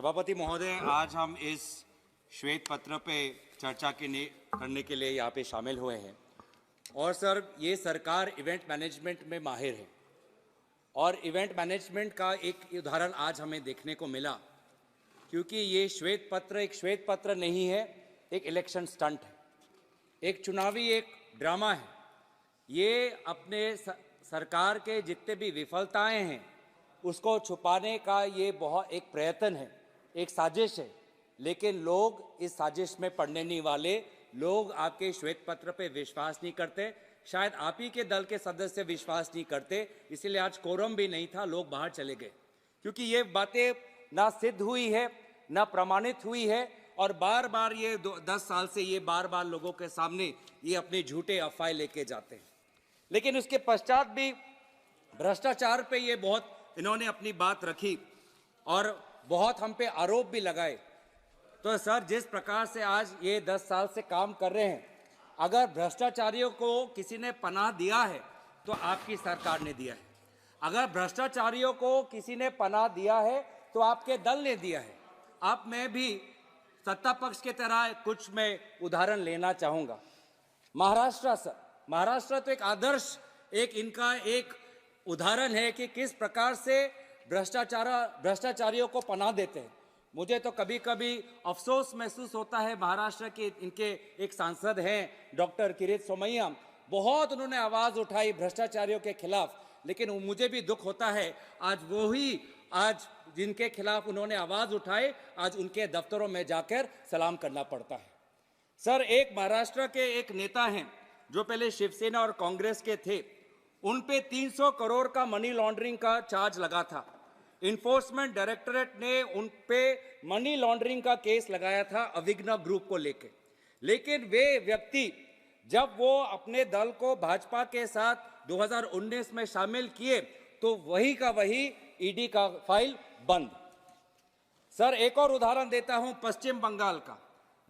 सभापति महोदय, आज हम इस श्वेत पत्र पे चर्चा करने के लिए यहाँ पे शामिल हुए हैं। और सर, ये सरकार इवेंट मैनेजमेंट में माहिर है और इवेंट मैनेजमेंट का एक उदाहरण आज हमें देखने को मिला, क्योंकि ये श्वेत पत्र एक श्वेत पत्र नहीं है, एक इलेक्शन स्टंट है, एक चुनावी एक ड्रामा है। ये अपने सरकार के जितने भी विफलताएं हैं उसको छुपाने का ये बहुत एक प्रयत्न है, एक साजिश है। लेकिन लोग इस साजिश में पड़ने नहीं वाले। लोग आपके श्वेत पत्र पे विश्वास नहीं करते, शायद आप ही के दल के सदस्य विश्वास नहीं करते, इसीलिए आज कोरम भी नहीं था, लोग बाहर चले गए, क्योंकि ये बातें ना सिद्ध हुई है ना प्रमाणित हुई है। और बार बार ये 10 साल से ये बार बार लोगों के सामने ये अपने झूठे अफवाह लेके जाते हैं। लेकिन उसके पश्चात भी भ्रष्टाचार पे ये बहुत इन्होंने अपनी बात रखी और बहुत हम पे आरोप भी लगाए। तो सर, जिस प्रकार से आज ये 10 साल से काम कर रहे हैं, अगर भ्रष्टाचारियों को किसी ने पनाह दिया है तो आपकी सरकार ने दिया है। अगर भ्रष्टाचारियों को किसी ने पनाह दिया है तो आपके दल ने दिया है। आप में भी सत्ता पक्ष के तरह कुछ मैं उदाहरण लेना चाहूँगा। महाराष्ट्र, सर, महाराष्ट्र तो एक आदर्श, एक इनका एक उदाहरण है कि किस प्रकार से भ्रष्टाचारियों को पनाह देते हैं। मुझे तो कभी कभी अफसोस महसूस होता है, महाराष्ट्र के इनके एक सांसद हैं डॉक्टर किरीट सोमैया, बहुत उन्होंने आवाज़ उठाई भ्रष्टाचारियों के खिलाफ, लेकिन मुझे भी दुख होता है आज जिनके खिलाफ उन्होंने आवाज़ उठाई, आज उनके दफ्तरों में जाकर सलाम करना पड़ता है। सर, एक महाराष्ट्र के एक नेता हैं जो पहले शिवसेना और कांग्रेस के थे, उन पे 300 करोड़ का मनी लॉन्ड्रिंग का चार्ज लगा था। इन्फोर्समेंट डायरेक्टरेट ने उन पे मनी लॉन्ड्रिंग का केस लगाया था अविघ्न ग्रुप को लेके। लेकिन वे व्यक्ति जब वो अपने दल को भाजपा के साथ 2019 में शामिल किए तो वही का वही ईडी का फाइल बंद। सर, एक और उदाहरण देता हूं पश्चिम बंगाल का।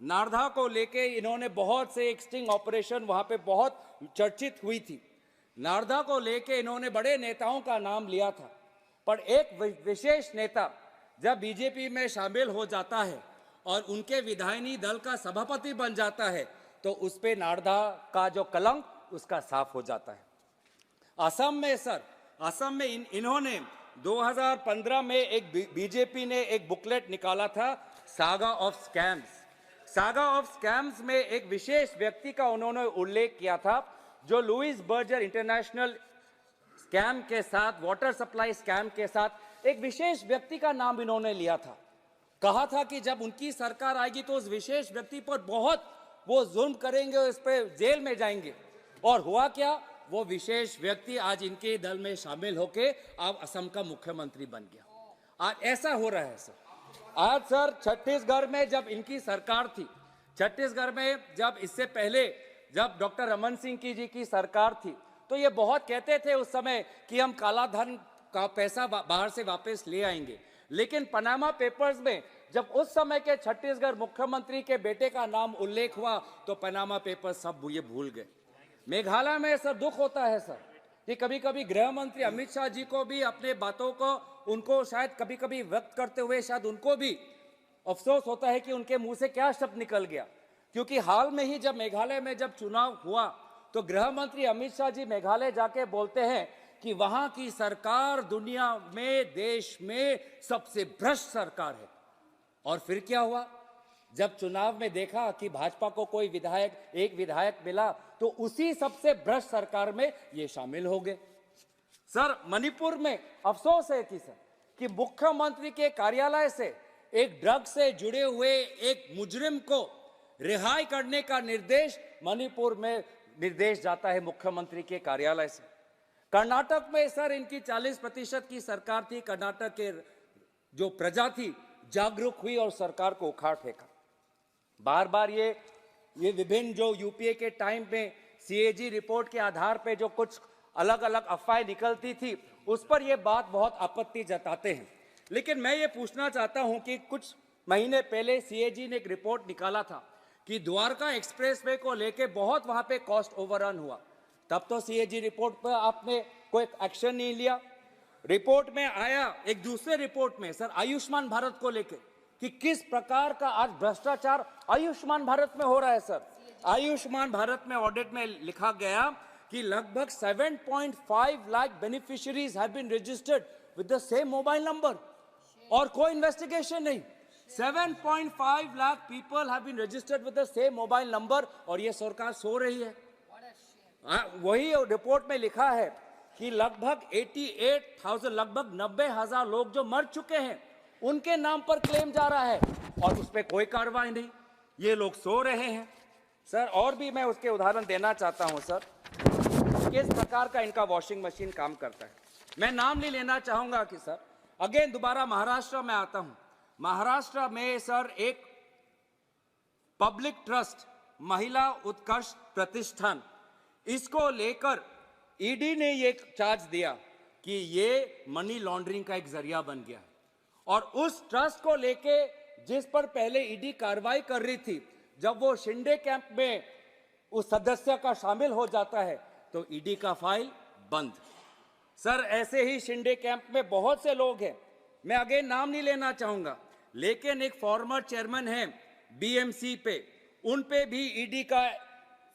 नारधा को लेके इन्होंने बहुत से एक स्टिंग ऑपरेशन वहां पे बहुत चर्चित हुई थी। नारधा को लेके इन्होंने बड़े नेताओं का नाम लिया था, पर एक विशेष नेता जब बीजेपी में शामिल हो जाता है और उनके विधायिनी दल का सभापति बन जाता है तो उस पे नारधा का जो कलंक उसका साफ हो जाता है। असम में सर, असम में इन्होंने 2015 में एक बीजेपी ने एक बुकलेट निकाला था, saga of scams. Saga of scams में एक विशेष व्यक्ति का उन्होंने उल्लेख किया था, जो लुइस बर्जर इंटरनेशनल स्कैम के साथ, वाटर सप्लाई स्कैम के साथ एक विशेष व्यक्ति का नाम इन्होंने लिया था। कहा था कि जब उनकी सरकार आएगी तो उस विशेष व्यक्ति पर बहुत वो जुल्म करेंगे, उस पर जेल में जाएंगे। और हुआ क्या, वो विशेष व्यक्ति आज इनके दल में शामिल होके अब असम का मुख्यमंत्री बन गया। आज ऐसा हो रहा है सर। आज सर, छत्तीसगढ़ में जब इनकी सरकार थी, छत्तीसगढ़ में जब इससे पहले जब डॉक्टर रमन सिंह जी की सरकार थी, तो ये बहुत कहते थे उस समय कि हम काला धन का पैसा बाहर से वापस ले आएंगे। लेकिन पनामा पेपर्स में जब उस समय के छत्तीसगढ़ मुख्यमंत्री के बेटे का नाम उल्लेख हुआ तो पनामा पेपर्स सब ये भूल गए। मेघालय में सर दुख होता है सर कि कभी कभी गृह मंत्री अमित शाह जी को भी अपने बातों को उनको शायद कभी कभी व्यक्त करते हुए शायद उनको भी अफसोस होता है कि उनके मुंह से क्या शब्द निकल गया। क्योंकि हाल में ही जब मेघालय में जब चुनाव हुआ तो गृह मंत्री अमित शाह जी मेघालय जाके बोलते हैं कि वहां की सरकार दुनिया में, देश में सबसे भ्रष्ट सरकार है। और फिर क्या हुआ, जब चुनाव में देखा कि भाजपा को कोई एक विधायक मिला तो उसी सबसे भ्रष्ट सरकार में ये शामिल हो गए। सर, मणिपुर में अफसोस है कि मुख्यमंत्री के कार्यालय से एक ड्रग से जुड़े हुए एक मुजरिम को रिहाई करने का निर्देश मणिपुर में निर्देश जाता है मुख्यमंत्री के कार्यालय से। कर्नाटक में सर इनकी 40% की सरकार थी। कर्नाटक के जो प्रजा थी जागरूक हुई और सरकार को उखाड़ फेंका। बार बार ये विभिन्न जो यूपीए के टाइम में सीएजी रिपोर्ट के आधार पे जो कुछ अलग अलग अफवाहें निकलती थी उस पर ये बात बहुत आपत्ति जताते हैं। लेकिन मैं ये पूछना चाहता हूं कि कुछ महीने पहले सीएजी ने एक रिपोर्ट निकाला था कि द्वारका एक्सप्रेसवे को लेके बहुत वहां पे कॉस्ट ओवररन हुआ। तब तो सीएजी रिपोर्ट पर आपने कोई एक्शन नहीं लिया। रिपोर्ट में आया एक दूसरे रिपोर्ट में सर आयुष्मान भारत को लेके कि किस प्रकार का आज भ्रष्टाचार आयुष्मान भारत में हो रहा है सर। आयुष्मान भारत में ऑडिट में लिखा गया कि लगभग 7.5 lakh beneficiaries have been registered with the same mobile number और कोई इन्वेस्टिगेशन नहीं। 7.5 lakh people have been registered with the same mobile number और ये सरकार सो रही है। वही रिपोर्ट में लिखा है कि लगभग 88,000 लगभग 90,000 लोग जो मर चुके हैं उनके नाम पर क्लेम जा रहा है और उस पर कोई कार्रवाई नहीं। ये लोग सो रहे हैं सर। और भी मैं उसके उदाहरण देना चाहता हूं सर, किस प्रकार का इनका वॉशिंग मशीन काम करता है। मैं नाम नहीं लेना चाहूंगा कि सर अगेन दोबारा महाराष्ट्र में आता हूं। महाराष्ट्र में सर एक पब्लिक ट्रस्ट महिला उत्कर्ष प्रतिष्ठान, इसको लेकर ईडी ने ये चार्ज दिया कि ये मनी लॉन्ड्रिंग का एक जरिया बन गया और उस ट्रस्ट को लेके जिस पर पहले ईडी कार्रवाई कर रही थी, जब वो शिंदे कैंप में उस सदस्य का शामिल हो जाता है तो ईडी का फाइल बंद। सर ऐसे ही शिंदे कैंप में बहुत से लोग हैं, मैं अगेन नाम नहीं लेना चाहूंगा, लेकिन एक फॉर्मर चेयरमैन है बीएमसी पे, उन पे भी ईडी का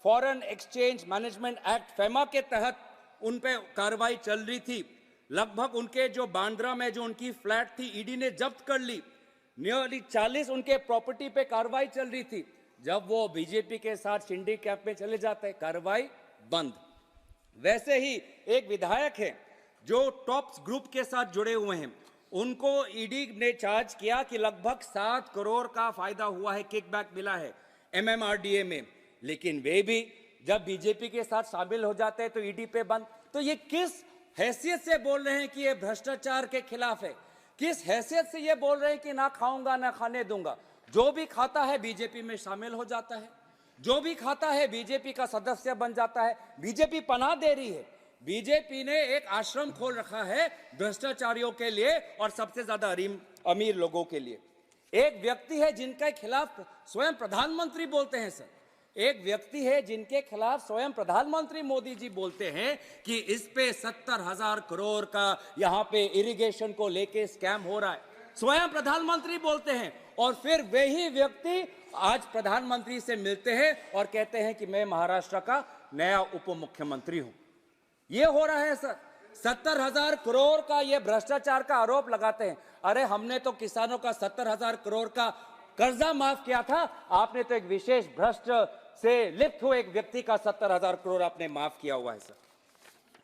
foreign exchange management act FEMA के तहत उन पे कार्रवाई चल रही थी। लगभग उनके जो बांद्रा में जो उनकी फ्लैट थी ईडी ने जब्त कर ली। नियरली 40 उनके प्रॉपर्टी पे कार्रवाई चल रही थी। जब वो बीजेपी के साथ शिंदे कैंप में चले जाते हैं कार्रवाई बंद। वैसे ही एक विधायक है जो टॉप्स ग्रुप के साथ जुड़े हुए हैं, उनको ईडी ने चार्ज किया कि लगभग 7 करोड़ का फायदा हुआ है, किकबैक मिला है एमएमआरडीए में, लेकिन वे भी जब बीजेपी के साथ शामिल हो जाते हैं तो ईडी पे बंद। तो ये किस हैसियत से बोल रहे हैं कि ये भ्रष्टाचार के खिलाफ है? किस हैसियत से ये बोल रहे हैं कि ना खाऊंगा ना खाने दूंगा? जो भी खाता है बीजेपी में शामिल हो जाता है, जो भी खाता है बीजेपी का सदस्य बन जाता है। बीजेपी पनाह दे रही है। बीजेपी ने एक आश्रम खोल रखा है भ्रष्टाचारियों के लिए और सबसे ज्यादा अमीर लोगों के लिए। एक व्यक्ति है जिनके खिलाफ स्वयं प्रधानमंत्री बोलते हैं सर, एक व्यक्ति है जिनके खिलाफ स्वयं प्रधानमंत्री मोदी जी बोलते हैं कि इस पे 70,000 करोड़ का यहाँ पे इरिगेशन को लेके स्कैम हो रहा है। स्वयं प्रधानमंत्री बोलते हैं और फिर वही व्यक्ति आज प्रधानमंत्री से मिलते हैं और कहते हैं कि मैं महाराष्ट्र का नया उप मुख्यमंत्री हूं। ये हो रहा है सर। 70,000 करोड़ का ये भ्रष्टाचार का आरोप लगाते हैं। अरे हमने तो किसानों का 70,000 करोड़ का कर्जा माफ किया था, आपने तो एक विशेष भ्रष्ट से लिप्त हुए एक व्यक्ति का 70,000 करोड़ आपने माफ किया हुआ है सर।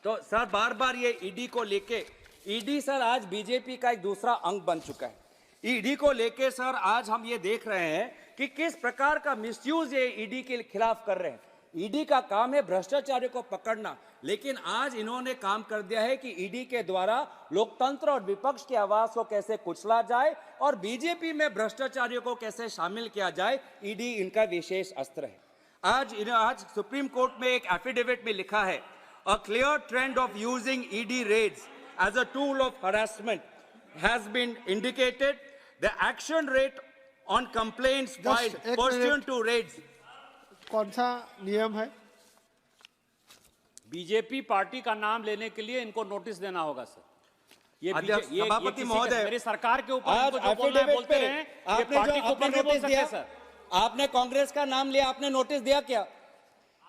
तो सर बार बार ये ईडी को लेके, ईडी सर आज बीजेपी का एक दूसरा अंग बन चुका है। ईडी को लेके सर आज हम ये देख रहे हैं कि किस प्रकार का मिसयूज ये ईडी के खिलाफ कर रहे हैं। ईडी का काम है भ्रष्टाचारियों को पकड़ना, लेकिन आज इन्होंने काम कर दिया है कि ईडी के द्वारा लोकतंत्र और विपक्ष की आवाज को कैसे कुचला जाए और बीजेपी में भ्रष्टाचारियों को कैसे शामिल किया जाए। ईडी इनका विशेष अस्त्र है। आज सुप्रीम कोर्ट में एक एफिडेविट में लिखा है, a clear trend of using ED raids as a tool of harassment has been indicated. The action rate on complaints filed pursuant to raids. कौन सा नियम है? बीजेपी पार्टी का नाम लेने के लिए इनको नोटिस देना होगा सर। ये सभापति महोदय, मेरी सरकार के ऊपर आज एफिडेविट बोलते रहे, आपने पार्टी जो के ऊपर नोटिस दिया सर। आपने कांग्रेस का नाम लिया, आपने नोटिस दिया क्या?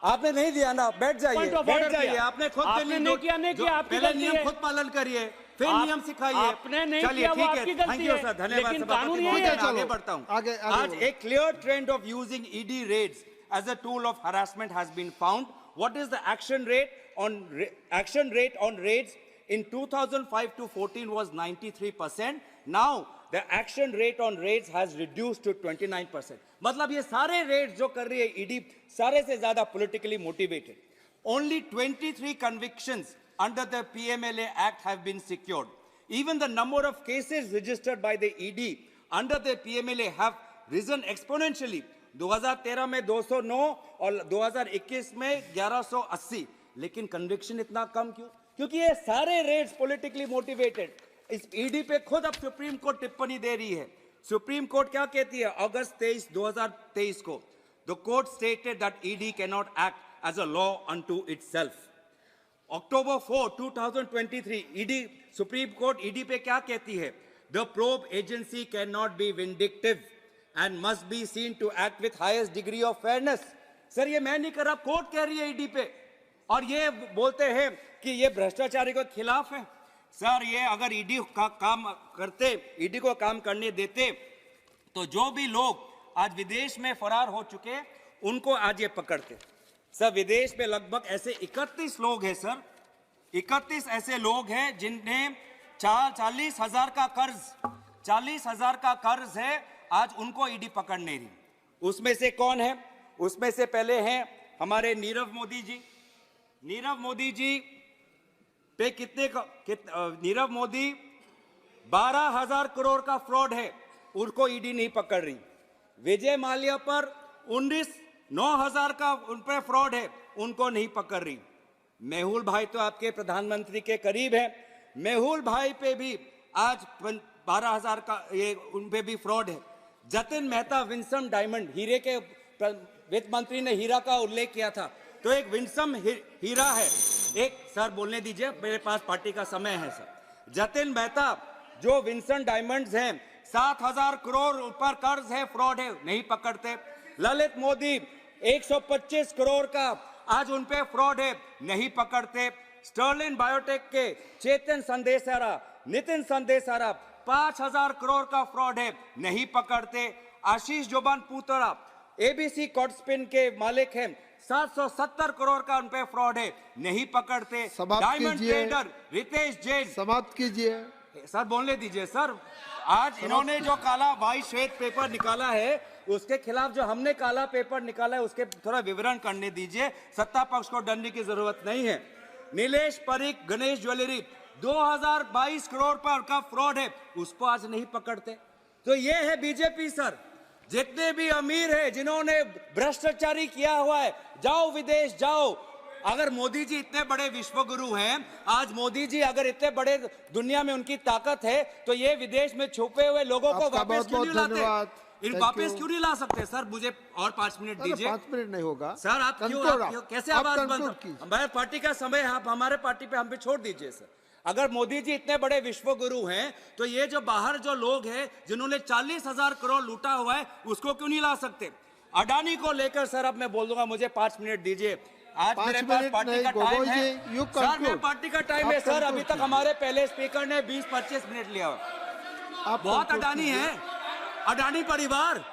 आपने नहीं दिया ना। बैठ जाइए, बैठ जाइए। आपने खुद नहीं किया, पहले नियम खुद पालन करिए, फिर नियम सिखाइए। आपने नहीं चलिए किया, ठीक है, थैंक यू सर, धन्यवाद सभापति महोदय। आगे बढ़ता हूँ। आज एक clear trend of using ED raids as a tool of harassment has been found. What is the action rate on raids in 2005 to 14 was 93%. Now the action rate on raids has reduced to 29%. मतलब ये सारे raids जो कर रही है ED सारे से ज्यादा politically motivated. Only 23 convictions under the PMLA Act have been secured. Even the number of cases registered by the ED under the PMLA have risen exponentially. 2013 में 209 और 2021 में 1180, लेकिन कन्विक्शन इतना कम क्यों? क्योंकि ये सारे रेड्स पॉलिटिकली मोटिवेटेड। इस ईडी पे खुद अब सुप्रीम कोर्ट टिप्पणी दे रही है। सुप्रीम कोर्ट क्या कहती है? अगस्त 23, 2023 को the court stated that ED can not act as a law unto itself. October 4, 2023 ED supreme court ED पे क्या कहती है? the probe agency cannot be vindictive and must be seen to act with highest degree of fairness. Sir ये मैं नहीं कर रहा, court कह रही है ईडी पे, और ये बोलते हैं कि ये भ्रष्टाचारी के खिलाफ है। सर ये अगर ईडी का काम करते, ईडी को काम करने देते, तो जो भी लोग आज विदेश में फरार हो चुके उनको आज ये पकड़ते। सर विदेश में लगभग ऐसे 31 लोग हैं सर, 31 ऐसे लोग हैं जिन्हें 40,000 का कर्ज है, आज उनको ईडी पकड़ नहीं रही। उसमें से कौन है? उसमें से पहले हैं हमारे नीरव मोदी जी। नीरव मोदी जी पे नीरव मोदी 12,000 करोड़ का फ्रॉड है, उनको ईडी नहीं पकड़ रही। विजय माल्या पर 9,000 का उन पर फ्रॉड है, उनको नहीं पकड़ रही। मेहुल भाई तो आपके प्रधानमंत्री के करीब है, मेहुल भाई पे भी आज 12,000 का ये उन पे भी फ्रॉड है। जतिन मेहता विंसम डायमंड, हीरे के वित्त मंत्री ने हीरा का उल्लेख किया था, तो एक विंसम हीरा है। एक सर बोलने दीजिए, मेरे पास पार्टी का समय है सर। जतिन मेहता जो विंसम डायमंड्स हैं, 7,000 करोड़ ऊपर कर्ज है, फ्रॉड है, नहीं पकड़ते। ललित मोदी 125 करोड़ का आज उन पे फ्रॉड है, नहीं पकड़ते। स्टर्लिन बायोटेक के चेतन संदेशारा, नितिन संदेशारा 5,000 करोड़ का फ्रॉड है, नहीं पकड़ते। आशीष जोबान पुतरा एबीसी कॉर्डस्पिन के मालिक हैं, 770 करोड़ का उन पे फ्रॉड है, नहीं पकड़ते। डायमंड ट्रेडर रितेश जैन, समाप्त कीजिए सर, बोलने दीजिए सर। आज इन्होंने जो काला वाइट श्वेत पेपर निकाला है, उसके खिलाफ जो हमने काला पेपर निकाला है, उसके थोड़ा विवरण करने दीजिए। सत्ता पक्ष को डरने की जरूरत नहीं है। नीलेश परीख गणेश ज्वेलरी 2022 करोड़ पर का फ्रॉड है, उसको आज नहीं पकड़ते। तो ये है बीजेपी सर। जितने भी अमीर है जिन्होंने भ्रष्टाचारी किया हुआ है, जाओ विदेश जाओ। अगर मोदी जी इतने बड़े विश्वगुरु हैं, आज मोदी जी अगर इतने बड़े दुनिया में उनकी ताकत है, तो ये विदेश में छुपे हुए लोगों को वापस क्यों नहीं लाते? इन वापस क्यों नहीं ला सकते? सर मुझे और 5 मिनट दीजिए। 5 मिनट नहीं होगा सर, आप क्यों कैसे आवाज बंद? हमारे पार्टी का समय आप हमारे पार्टी पे हम पे छोड़ दीजिए सर। अगर मोदी जी इतने बड़े विश्वगुरु हैं, तो ये जो बाहर जो लोग हैं जिन्होंने 40,000 करोड़ लूटा हुआ है, उसको क्यों नहीं ला सकते? अडानी को लेकर सर अब मैं बोल दूंगा, मुझे 5 मिनट दीजिए। आज मेरे पास पार्टी का टाइम है सर, मेरे पार्टी का टाइम है सर। अभी तक हमारे पहले स्पीकर ने 20-25 मिनट लिया। बहुत अडानी है, अडानी परिवार,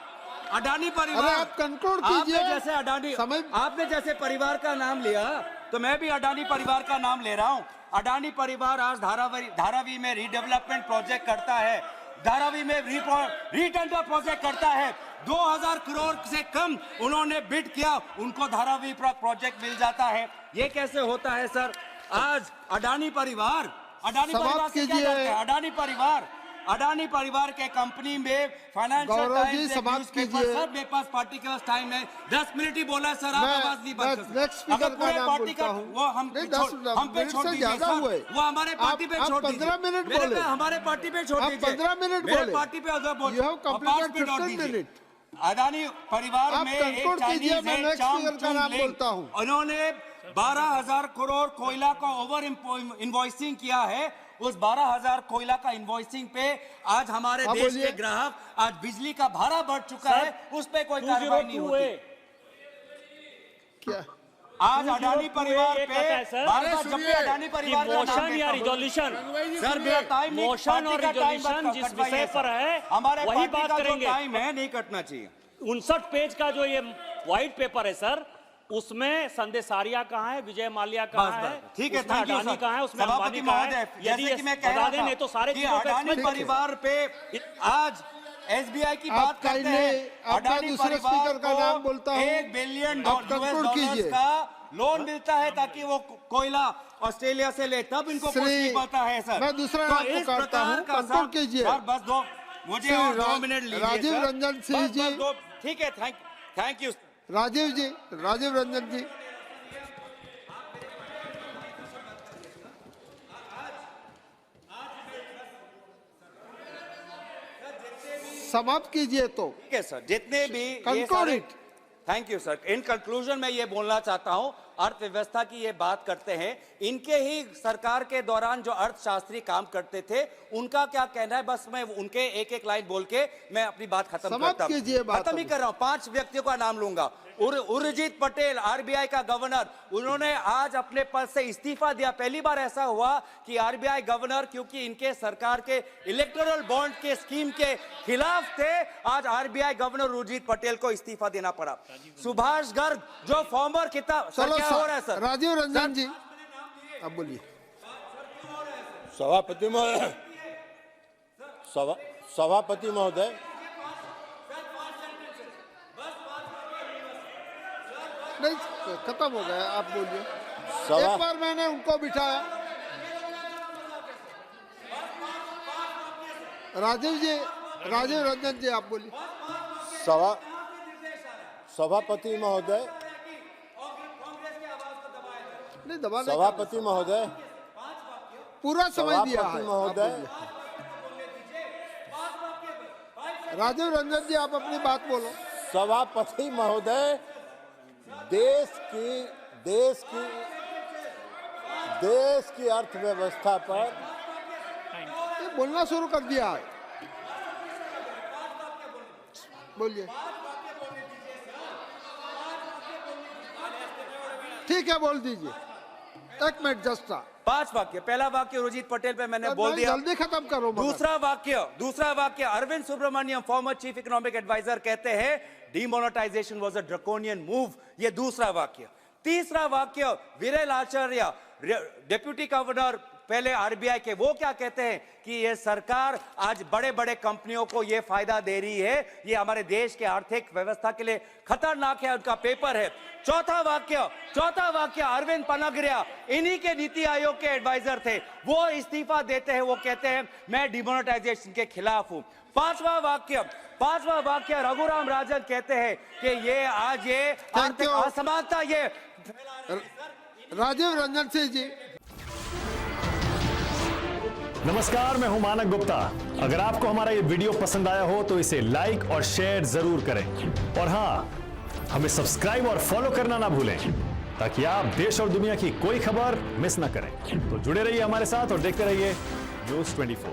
अडानी परिवार। आप कंक्लूड कीजिए। जैसे अडानी, आपने जैसे परिवार का नाम लिया, तो मैं भी अडानी परिवार का नाम ले रहा हूं। अडानी परिवार आज धारावी में रीडेवलपमेंट प्रोजेक्ट करता है, धारावी में रीटेंडर प्रोजेक्ट करता है। 2,000 करोड़ से कम उन्होंने बिड किया, उनको धारावी प्रोजेक्ट मिल जाता है। ये कैसे होता है सर? आज अडानी परिवार से क्या करते हैं? अडानी परिवार के कंपनी में फाइनेंशियल टाइम्स समाप्त कीजिए सर। मेरे पास पार्टी के पास टाइम है, 10 मिनट ही बोला है सर, आप आवाज नहीं बंद कर सकते। नेक्स्ट स्पीकर का नाम बोलता हूं, वो हम पे छोड़ दीजिए सर, वो हमारे पार्टी पे छोड़ दीजिए। 15 मिनट बोले, हमारे पार्टी पे छोड़ दीजिए। 15 मिनट बोले, पार्टी पे 15 मिनट। अडानी परिवार में एक चाइनीज है, चांग बोलता हूं, उन्होंने 12,000 करोड़ कोयला का ओवर इनवॉइसिंग किया है। उस 12,000 कोयला का इनवॉइसिंग पे आज हमारे देश के ग्राहक, आज बिजली का भाड़ा बढ़ चुका है, उस पे कोई कार्रवाई नहीं होती। क्या आज अडानी परिवार पे जब भी अडानी परिवार का मोशन या रिजोल्यूशन, सर मेरा टाइम नहीं, मोशन और रिजोल्यूशन जिस विषय पर है हमारे वही बात करेंगे। टाइम है, नहीं कटना चाहिए। 59 पेज का जो ये व्हाइट पेपर है सर, उसमें संदेशारिया कहाँ है, विजय माल्या कहाँ है, ठीक है, उसमें अडानी कहाँ है, उसमें अंबानी कहाँ है। जैसे कि मैं कह रहा था तो सारे अडानी परिवार पे आज एसबीआई की बात करते हैं। अडानी परिवार को $1 बिलियन का लोन मिलता है ताकि वो कोयला ऑस्ट्रेलिया से ले, तब इनको कुछ नहीं पता है सर। मैं दूसरा नाम पुकारता हूं, कंट्रोल कीजिए सर। बस दो, मुझे और 2 मिनट लीजिए। राजीव रंजन सिंह जी, ठीक है, थैंक यू। राजीव रंजन जी, समाप्त कीजिए। तो ठीक है सर, जितने भी conclude it. Thank you sir. In conclusion मैं ये बोलना चाहता हूं अर्थव्यवस्था की ये बात करते हैं, इनके ही सरकार के दौरान जो अर्थशास्त्री काम करते थे उनका क्या कहना है, बस मैं उनके एक एक लाइन बोल के मैं अपनी बात खत्म समाप्त करता हूं। कीजिए बात खत्म ही अब। कर रहा हूं, 5 व्यक्तियों का नाम लूंगा। उर्जित पटेल, आरबीआई का गवर्नर, उन्होंने आज अपने पद से इस्तीफा दिया। पहली बार ऐसा हुआ कि आरबीआई गवर्नर, क्योंकि इनके सरकार के इलेक्टोरल बॉन्ड के स्कीम के खिलाफ थे, आज आरबीआई गवर्नर उर्जित पटेल को इस्तीफा देना पड़ा। सुभाष गर्ग जो फॉर्मर किताब, सर चलो क्या हो रहा है सर? राजीव रंजन जी अब बोलिए। सभापति महोदय, सभापति महोदय, नहीं खत्म हो गया, आप बोलिए। सभा एक बार मैंने उनको बिठाया। राजीव रंजन जी आप बोलिए। सभापति महोदय, नहीं दबाने का सभापति महोदय, पूरा समय दिया है। सभापति आप महोदय, बोलिए। राजीव रंजन जी आप अपनी बात बोलो। सभापति महोदय, देश की अर्थव्यवस्था पर ये बोलना शुरू कर दिया है, बोलिए। ठीक है बोल दीजिए, 1 मिनट जस्ट। 5 वाक्य। पहला वाक्य उर्जित पटेल पे मैंने बोल दिया। जल्दी खत्म करो मगर। दूसरा वाक्य Arvind Subramanian, former chief economic adviser, कहते हैं demonetisation was a draconian move. ये दूसरा वाक्य। तीसरा वाक्य विरल आचार्य, डेप्यूटी गवर्नर पहले आरबीआई के, वो क्या कहते हैं कि ये सरकार आज बड़े बड़े कंपनियों को ये फायदा दे रही है, ये हमारे देश के आर्थिक व्यवस्था के लिए खतरनाक है, उनका पेपर है। चौथा वाक्य अरविंद पनागरिया, इन्हीं के नीति आयोग के एडवाइजर थे, वो इस्तीफा देते हैं, वो कहते हैं मैं डिमोनेटाइजेशन के खिलाफ हूं। पांचवा वाक्य रघुराम राजन कहते हैं कि ये आज ये आर्थिक असमानता ये राजीव रंजन सिंह जी। नमस्कार, मैं हूं मानक गुप्ता। अगर आपको हमारा ये वीडियो पसंद आया हो तो इसे लाइक और शेयर जरूर करें, और हां, हमें सब्सक्राइब और फॉलो करना ना भूलें ताकि आप देश और दुनिया की कोई खबर मिस ना करें। तो जुड़े रहिए हमारे साथ और देखते रहिए News 24।